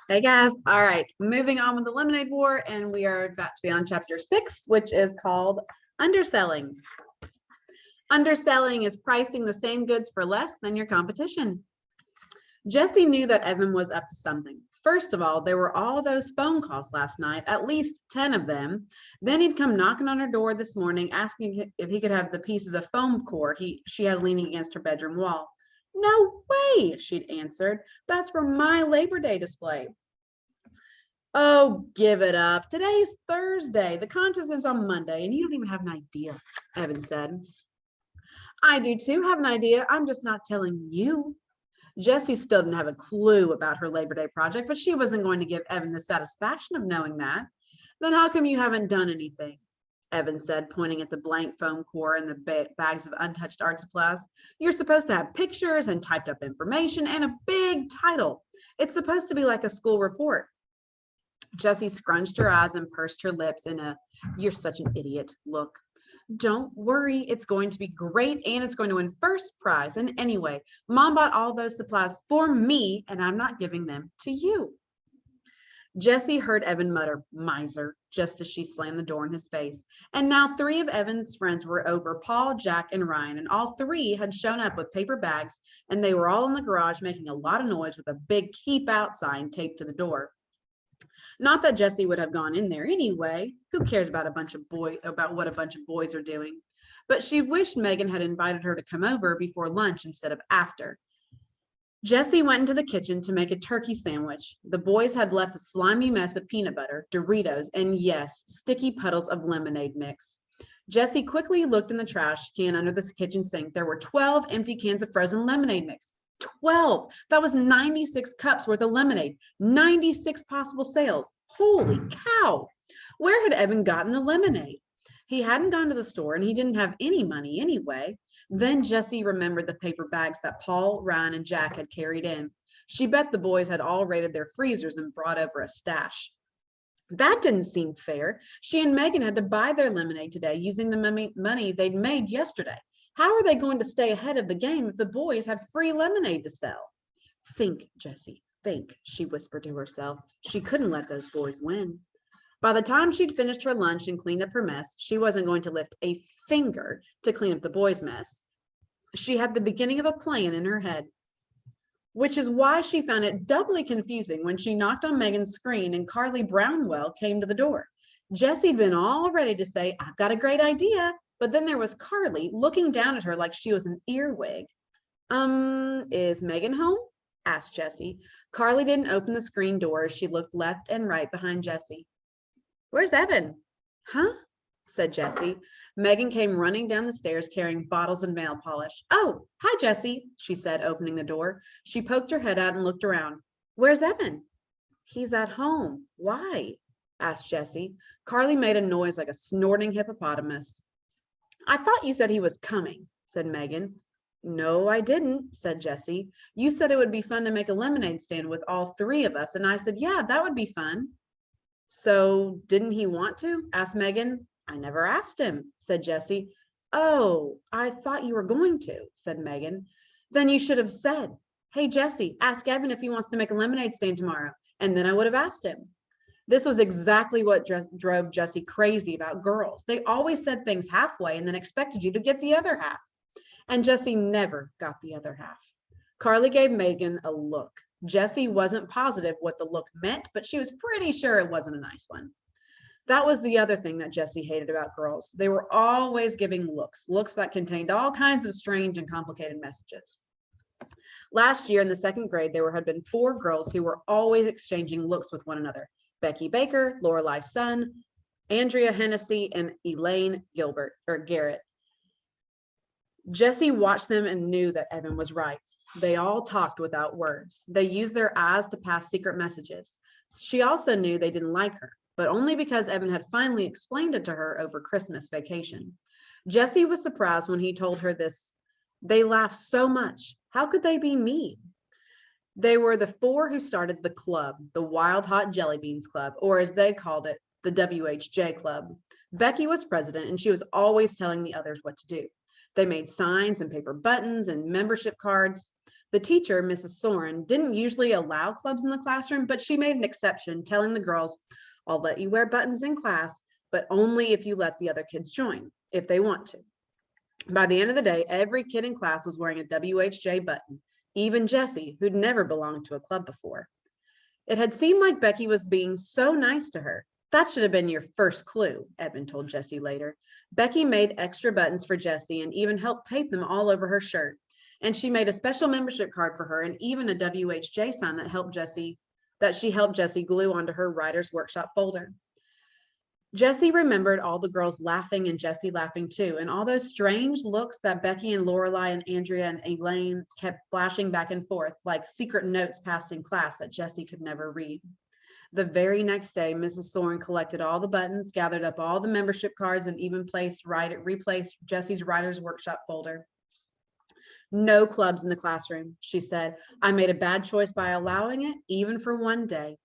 Hey guys. All right, moving on with the Lemonade War, and we are about to be on chapter 6, which is called Underselling. Underselling is pricing the same goods for less than your competition. Jesse knew that Evan was up to something. First of all, there were all those phone calls last night, at least 10 of them. Then he'd come knocking on her door this morning, asking if he could have the pieces of foam core she had leaning against her bedroom wall. No way, she'd answered. That's for my Labor Day display. Oh, give it up. Today's Thursday. The contest is on Monday, and you don't even have an idea, Evan said. I do too have an idea. I'm just not telling you. Jessie still didn't have a clue about her Labor Day project, but she wasn't going to give Evan the satisfaction of knowing that. Then how come you haven't done anything? Evan said, pointing at the blank foam core and the bags of untouched art supplies. You're supposed to have pictures and typed up information and a big title. It's supposed to be like a school report. Jessie scrunched her eyes and pursed her lips in a "you're such an idiot" look. Don't worry, it's going to be great and it's going to win first prize. And anyway, Mom bought all those supplies for me and I'm not giving them to you. Jessie heard Evan mutter, "Miser," just as she slammed the door in his face. And now 3 of Evan's friends were over, Paul, Jack, and Ryan, and all 3 had shown up with paper bags, and they were all in the garage making a lot of noise with a big "keep out" sign taped to the door. Not that Jessie would have gone in there anyway. Who cares about what a bunch of boys are doing? But she wished Megan had invited her to come over before lunch instead of after. Jessie went into the kitchen to make a turkey sandwich. The boys had left a slimy mess of peanut butter, Doritos, and yes, sticky puddles of lemonade mix. Jessie quickly looked in the trash can under the kitchen sink. There were 12 empty cans of frozen lemonade mix. 12. That was 96 cups worth of lemonade, 96 possible sales. Holy cow. Where had Evan gotten the lemonade? He hadn't gone to the store and he didn't have any money anyway. Then Jessie remembered the paper bags that Paul, Ryan, and Jack had carried in. She bet the boys had all raided their freezers and brought over a stash. That didn't seem fair. She and Megan had to buy their lemonade today using the money they'd made yesterday. How are they going to stay ahead of the game if the boys had free lemonade to sell? Think, Jessie, think, she whispered to herself. She couldn't let those boys win. By the time she'd finished her lunch and cleaned up her mess, she wasn't going to lift a finger to clean up the boys' mess. She had the beginning of a plan in her head, which is why she found it doubly confusing when she knocked on Megan's screen and Carly Brownwell came to the door. Jessie'd been all ready to say, "I've got a great idea," but then there was Carly looking down at her like she was an earwig. Is Megan home?" asked Jessie. Carly didn't open the screen door as she looked left and right behind Jessie. "Where's Evan?" "Huh?" said Jessie. Megan came running down the stairs carrying bottles and nail polish. "Oh, hi, Jessie," she said, opening the door. She poked her head out and looked around. "Where's Evan?" "He's at home. Why?" asked Jessie. Carly made a noise like a snorting hippopotamus. "I thought you said he was coming," said Megan. "No, I didn't," said Jessie. "You said it would be fun to make a lemonade stand with all 3 of us, and I said, yeah, that would be fun." "So didn't he want to?" asked Megan. "I never asked him," said Jessie. "Oh, I thought you were going to," said Megan. "Then you should have said, 'Hey, Jessie, ask Evan if he wants to make a lemonade stand tomorrow,' and then I would have asked him." This was exactly what drove Jessie crazy about girls. They always said things halfway and then expected you to get the other half. And Jessie never got the other half. Carly gave Megan a look. Jessie wasn't positive what the look meant, but she was pretty sure it wasn't a nice one. That was the other thing that Jessie hated about girls. They were always giving looks that contained all kinds of strange and complicated messages. Last year in the 2nd grade, there had been 4 girls who were always exchanging looks with one another. Becky Baker, Lorelai Sun, Andrea Hennessy, and Elaine Garrett. Jessie watched them and knew that Evan was right. They all talked without words. They used their eyes to pass secret messages. She also knew they didn't like her, but only because Evan had finally explained it to her over Christmas vacation. Jessie was surprised when he told her this. They laughed so much. How could they be mean? They were the 4 who started the club, the Wild Hot Jelly Beans Club, or as they called it, the WHJ Club. Becky was president, and she was always telling the others what to do. They made signs and paper buttons and membership cards. The teacher, Mrs. Soren, didn't usually allow clubs in the classroom, but she made an exception, telling the girls, I'll let you wear buttons in class, but only if you let the other kids join, if they want to. By the end of the day, every kid in class was wearing a WHJ button, even Jessie, who'd never belonged to a club before. It had seemed like Becky was being so nice to her. That should have been your first clue, Edmund told Jessie later. Becky made extra buttons for Jessie and even helped tape them all over her shirt. And she made a special membership card for her and even a WHJ sign that she helped Jessie glue onto her writer's workshop folder. Jessie remembered all the girls laughing and Jessie laughing too, and all those strange looks that Becky and Lorelai and Andrea and Elaine kept flashing back and forth like secret notes passed in class that Jessie could never read. The very next day, Mrs. Soren collected all the buttons, gathered up all the membership cards, and even replaced Jessie's writer's workshop folder. No clubs in the classroom, she said. I made a bad choice by allowing it, even for one day.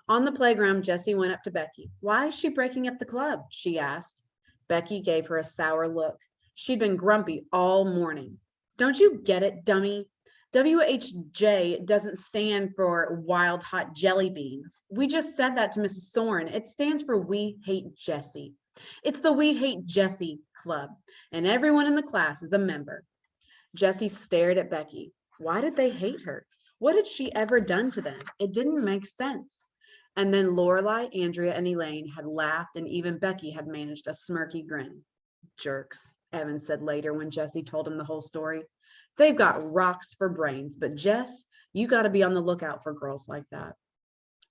On the playground, Jessie went up to Becky. Why is she breaking up the club? She asked. Becky gave her a sour look. She'd been grumpy all morning. Don't you get it, dummy? WHJ doesn't stand for wild hot jelly beans. We just said that to Mrs. Soren. It stands for We Hate Jessie. It's the We Hate Jessie Club, and everyone in the class is a member. Jessie stared at Becky. Why did they hate her? What had she ever done to them? It didn't make sense. And then Lorelai, Andrea, and Elaine had laughed, and even Becky had managed a smirky grin. Jerks, Evan said later when Jessie told him the whole story. They've got rocks for brains, but Jess, you got to be on the lookout for girls like that.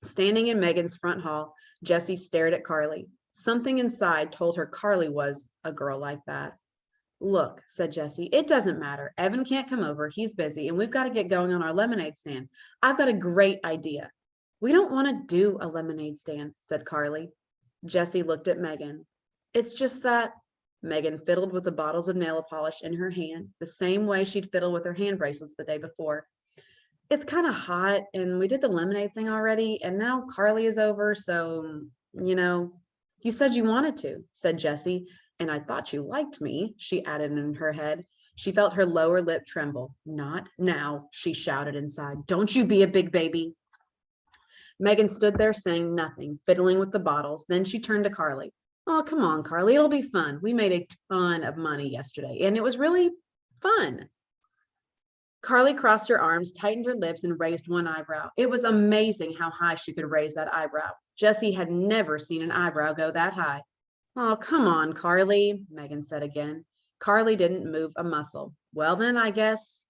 Standing in Megan's front hall, Jessie stared at Carly. Something inside told her Carly was a girl like that. Look, said Jessie, it doesn't matter. Evan can't come over. He's busy, and we've got to get going on our lemonade stand. I've got a great idea. We don't want to do a lemonade stand, said Carly. Jessie looked at Megan. It's just that Megan fiddled with the bottles of nail polish in her hand, the same way she'd fiddled with her hand bracelets the day before. It's kind of hot, and we did the lemonade thing already, and now Carly is over, so, you said you wanted to, said Jessie, and I thought you liked me, she added in her head. She felt her lower lip tremble. Not now, she shouted inside. Don't you be a big baby. Megan stood there saying nothing, fiddling with the bottles. Then she turned to Carly. Oh, come on, Carly, it'll be fun. We made a ton of money yesterday, and it was really fun. Carly crossed her arms, tightened her lips, and raised one eyebrow. It was amazing how high she could raise that eyebrow. Jessie had never seen an eyebrow go that high. Oh, come on, Carly, Megan said again. Carly didn't move a muscle. Well, then, I guess.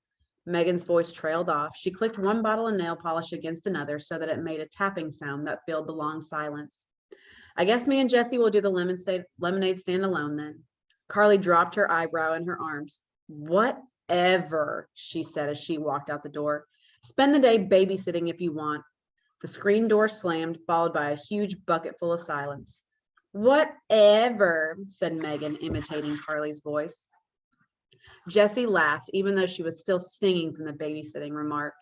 Megan's voice trailed off. She clicked one bottle of nail polish against another so that it made a tapping sound that filled the long silence. I guess me and Jessie will do the lemonade stand alone then. Carly dropped her eyebrow in her arms. Whatever, she said as she walked out the door. Spend the day babysitting if you want. The screen door slammed, followed by a huge bucket full of silence. Whatever, said Megan, imitating Carly's voice. Jessie laughed, even though she was still stinging from the babysitting remark.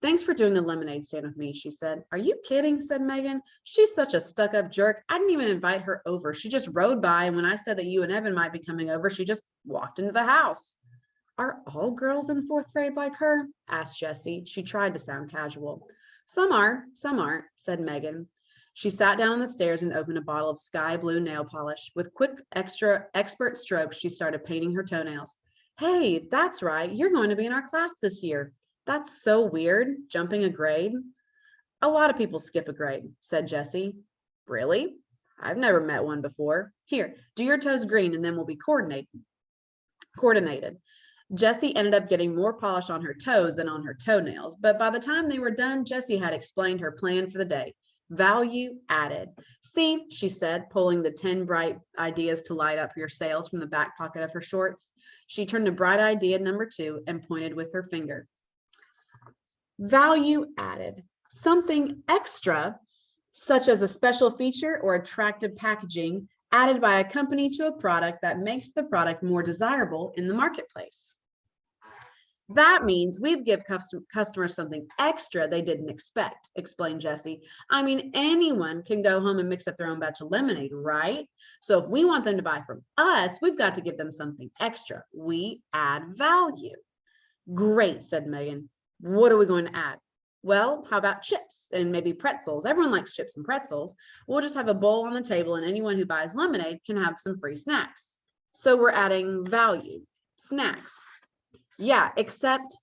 Thanks for doing the lemonade stand with me, she said. Are you kidding, said Megan. She's such a stuck-up jerk. I didn't even invite her over. She just rode by, and when I said that you and Evan might be coming over, she just walked into the house. Are all girls in fourth grade like her? Asked Jessie. She tried to sound casual. Some are, some aren't, said Megan. She sat down on the stairs and opened a bottle of sky blue nail polish. With quick, expert strokes, she started painting her toenails. Hey, that's right. You're going to be in our class this year. That's so weird, jumping a grade. A lot of people skip a grade, said Jessie. Really? I've never met one before. Here, do your toes green and then we'll be coordinated. Jessie ended up getting more polish on her toes than on her toenails, but by the time they were done, Jessie had explained her plan for the day. Value added. See, she said, pulling the 10 bright ideas to light up your sails from the back pocket of her shorts. She turned to bright idea number 2 and pointed with her finger. Value added. Something extra, such as a special feature or attractive packaging added by a company to a product that makes the product more desirable in the marketplace. That means we've given customers something extra they didn't expect, explained Jessie. I mean, anyone can go home and mix up their own batch of lemonade, right? So if we want them to buy from us, we've got to give them something extra. We add value. Great, said Megan. What are we going to add? Well, how about chips and maybe pretzels? Everyone likes chips and pretzels. We'll just have a bowl on the table and anyone who buys lemonade can have some free snacks. So we're adding value, snacks. Yeah, except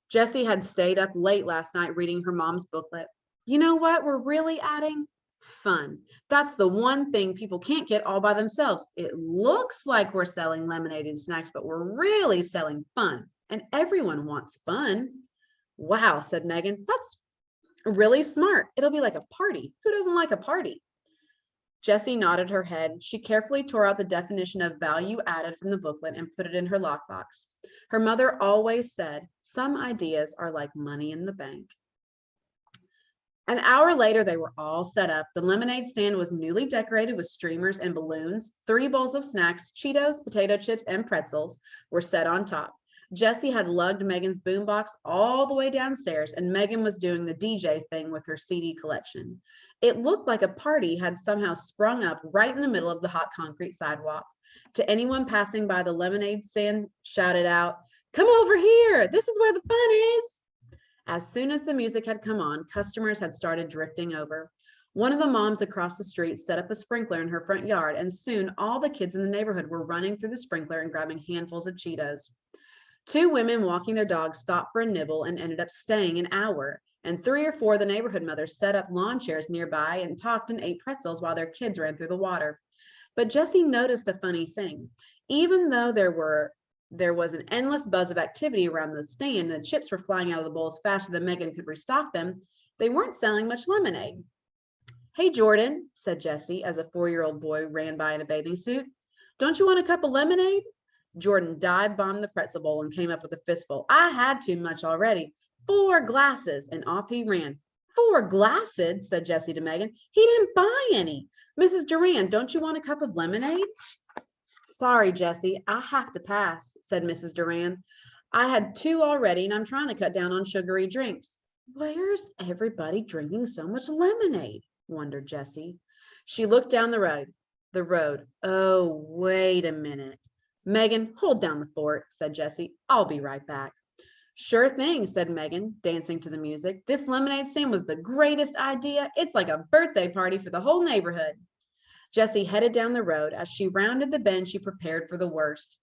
Jessie had stayed up late last night reading her mom's booklet. You know what we're really adding? Fun. That's the one thing people can't get all by themselves. It looks like we're selling lemonade and snacks, but we're really selling fun. And everyone wants fun. Wow, said Megan. That's really smart. It'll be like a party. Who doesn't like a party? Jessie nodded her head. She carefully tore out the definition of value added from the booklet and put it in her lockbox. Her mother always said, some ideas are like money in the bank. An hour later, they were all set up. The lemonade stand was newly decorated with streamers and balloons. 3 bowls of snacks, Cheetos, potato chips, and pretzels were set on top. Jessie had lugged Megan's boombox all the way downstairs, and Megan was doing the DJ thing with her CD collection. It looked like a party had somehow sprung up right in the middle of the hot concrete sidewalk. To anyone passing by the lemonade stand, shouted out, "Come over here, this is where the fun is." As soon as the music had come on, customers had started drifting over. One of the moms across the street set up a sprinkler in her front yard, and soon all the kids in the neighborhood were running through the sprinkler and grabbing handfuls of Cheetos. 2 women walking their dogs stopped for a nibble and ended up staying an hour, and 3 or 4 of the neighborhood mothers set up lawn chairs nearby and talked and ate pretzels while their kids ran through the water. But Jessie noticed a funny thing. Even though there was an endless buzz of activity around the stand, and the chips were flying out of the bowls faster than Megan could restock them, they weren't selling much lemonade. "Hey, Jordan," said Jessie as a 4-year-old boy ran by in a bathing suit. "Don't you want a cup of lemonade?" Jordan dive-bombed the pretzel bowl and came up with a fistful. "I had too much already. 4 glasses," and off he ran. "4 glasses," said Jessie to Megan. "He didn't buy any. Mrs. Duran, don't you want a cup of lemonade?" "Sorry, Jessie, I have to pass," said Mrs. Duran. "I had 2 already, and I'm trying to cut down on sugary drinks." "Where's everybody drinking so much lemonade?" wondered Jessie. She looked down the road. "Oh, wait a minute. Megan, hold down the fort," said Jessie. "I'll be right back." "Sure thing," said Megan, dancing to the music. "This lemonade stand was the greatest idea. It's like a birthday party for the whole neighborhood." Jessie headed down the road. As she rounded the bend, she prepared for the worst.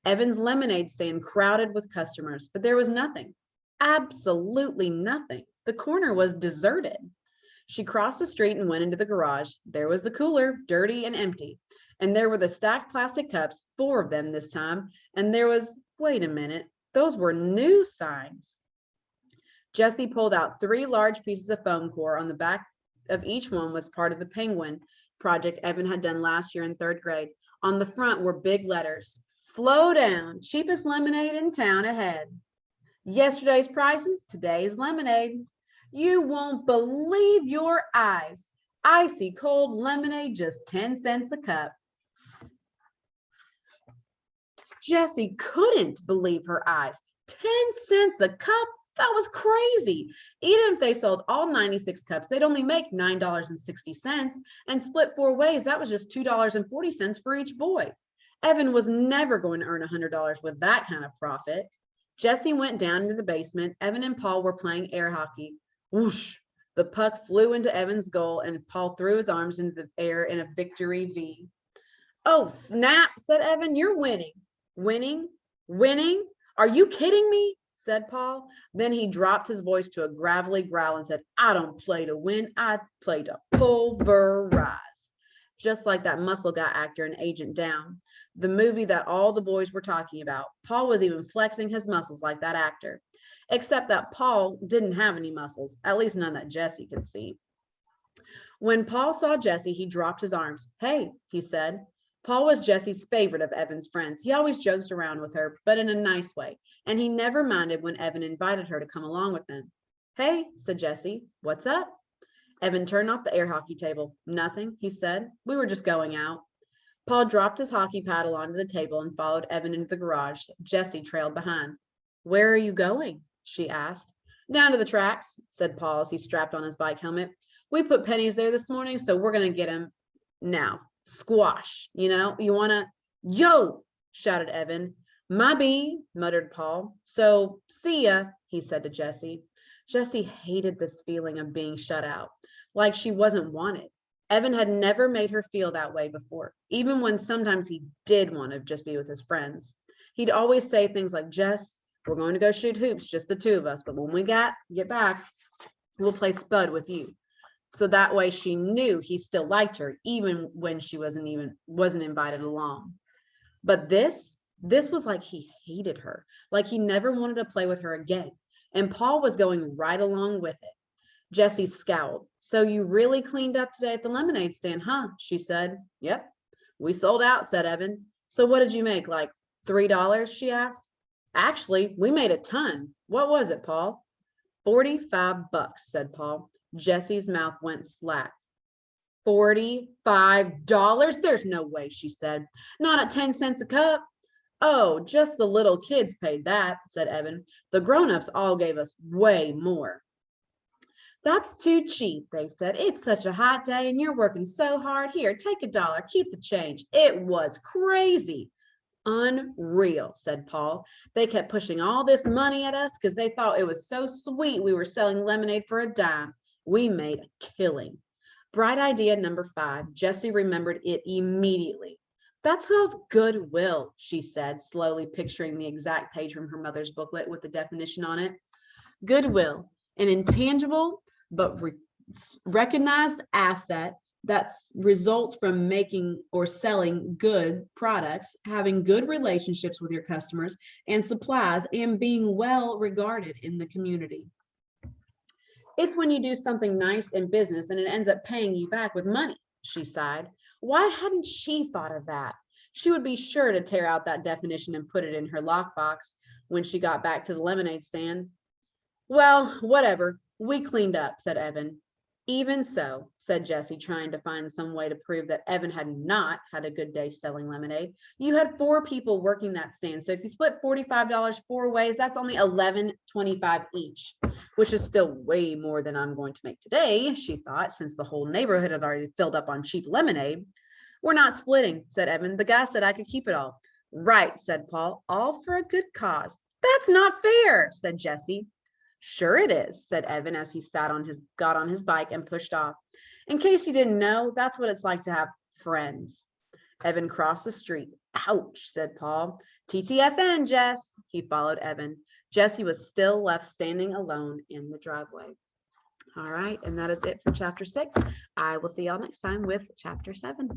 Evan's lemonade stand crowded with customers, but there was nothing. Absolutely nothing. The corner was deserted. She crossed the street and went into the garage. There was the cooler, dirty and empty. And there were the stacked plastic cups, 4 of them this time. And there was, wait a minute, those were new signs. Jessie pulled out 3 large pieces of foam core. On the back of each one was part of the penguin project Evan had done last year in 3rd grade. On the front were big letters: "Slow down, cheapest lemonade in town ahead. Yesterday's prices, today's lemonade. You won't believe your eyes. Icy cold lemonade, just 10 cents a cup." Jessie couldn't believe her eyes. 10 cents a cup? That was crazy. Even if they sold all 96 cups, they'd only make $9.60, and split 4 ways, that was just $2.40 for each boy. Evan was never going to earn $100 with that kind of profit. Jessie went down into the basement. Evan and Paul were playing air hockey. Whoosh! The puck flew into Evan's goal, and Paul threw his arms into the air in a victory V. "Oh, snap," said Evan. "You're winning." "Winning? Winning? Are you kidding me?" said Paul. Then he dropped his voice to a gravelly growl and said, "I don't play to win. I play to pulverize." Just like that Muscle Guy actor in Agent Down, the movie that all the boys were talking about. Paul was even flexing his muscles like that actor, except that Paul didn't have any muscles, at least none that Jessie could see. When Paul saw Jessie, he dropped his arms. "Hey," he said. Paul was Jessie's favorite of Evan's friends. He always joked around with her, but in a nice way, and he never minded when Evan invited her to come along with them. "Hey," said Jessie, "what's up?" Evan turned off the air hockey table. "Nothing," he said. "We were just going out." Paul dropped his hockey paddle onto the table and followed Evan into the garage. Jessie trailed behind. "Where are you going?" she asked. "Down to the tracks," said Paul as he strapped on his bike helmet. "We put pennies there this morning, so we're going to get him now. Squash, you know, you want to..." "Yo!" shouted Evan. "My bee," muttered Paul. "So, see ya," he said to Jessie. Jessie hated this feeling of being shut out, like she wasn't wanted. Evan had never made her feel that way before, even when sometimes he did want to just be with his friends. He'd always say things like, "Jess, we're going to go shoot hoops, just the two of us, but when we get back, we'll play Spud with you." So that way she knew he still liked her, even when she wasn't invited along. But this was like he hated her, like he never wanted to play with her again. And Paul was going right along with it. Jessie scowled. "So you really cleaned up today at the lemonade stand, huh?" she said. "Yep, we sold out," said Evan. "So what did you make, like $3?" she asked. "Actually, we made a ton. What was it, Paul?" $45, said Paul. Jessie's mouth went slack. $45? There's no way, she said. "Not at 10 cents a cup." "Oh, just the little kids paid that," said Evan. "The grown-ups all gave us way more." "That's too cheap," they said. "It's such a hot day and you're working so hard. Here, take $1. Keep the change." It was crazy. "Unreal," said Paul. "They kept pushing all this money at us because they thought it was so sweet we were selling lemonade for a dime. We made a killing." Bright idea number 5. Jessie remembered it immediately. "That's called goodwill," she said, slowly picturing the exact page from her mother's booklet with the definition on it. Goodwill, an intangible but recognized asset that results from making or selling good products, having good relationships with your customers and supplies, and being well regarded in the community. "It's when you do something nice in business and it ends up paying you back with money," she sighed. Why hadn't she thought of that? She would be sure to tear out that definition and put it in her lockbox when she got back to the lemonade stand. "Well, whatever. We cleaned up," said Evan. "Even so," said Jessie, trying to find some way to prove that Evan had not had a good day selling lemonade. "You had 4 people working that stand. So if you split $45 4 ways, that's only $11.25 each, which is still way more than I'm going to make today," she thought, since the whole neighborhood had already filled up on cheap lemonade. "We're not splitting," said Evan. "The guy said I could keep it all." "Right," said Paul. "All for a good cause." "That's not fair," said Jessie. "Sure it is," said Evan as he got on his bike and pushed off. "In case you didn't know, that's what it's like to have friends." Evan crossed the street. "Ouch," said Paul. "TTFN, Jess." He followed Evan. Jessie was still left standing alone in the driveway. All right, and that is it for chapter 6. I will see y'all next time with chapter 7.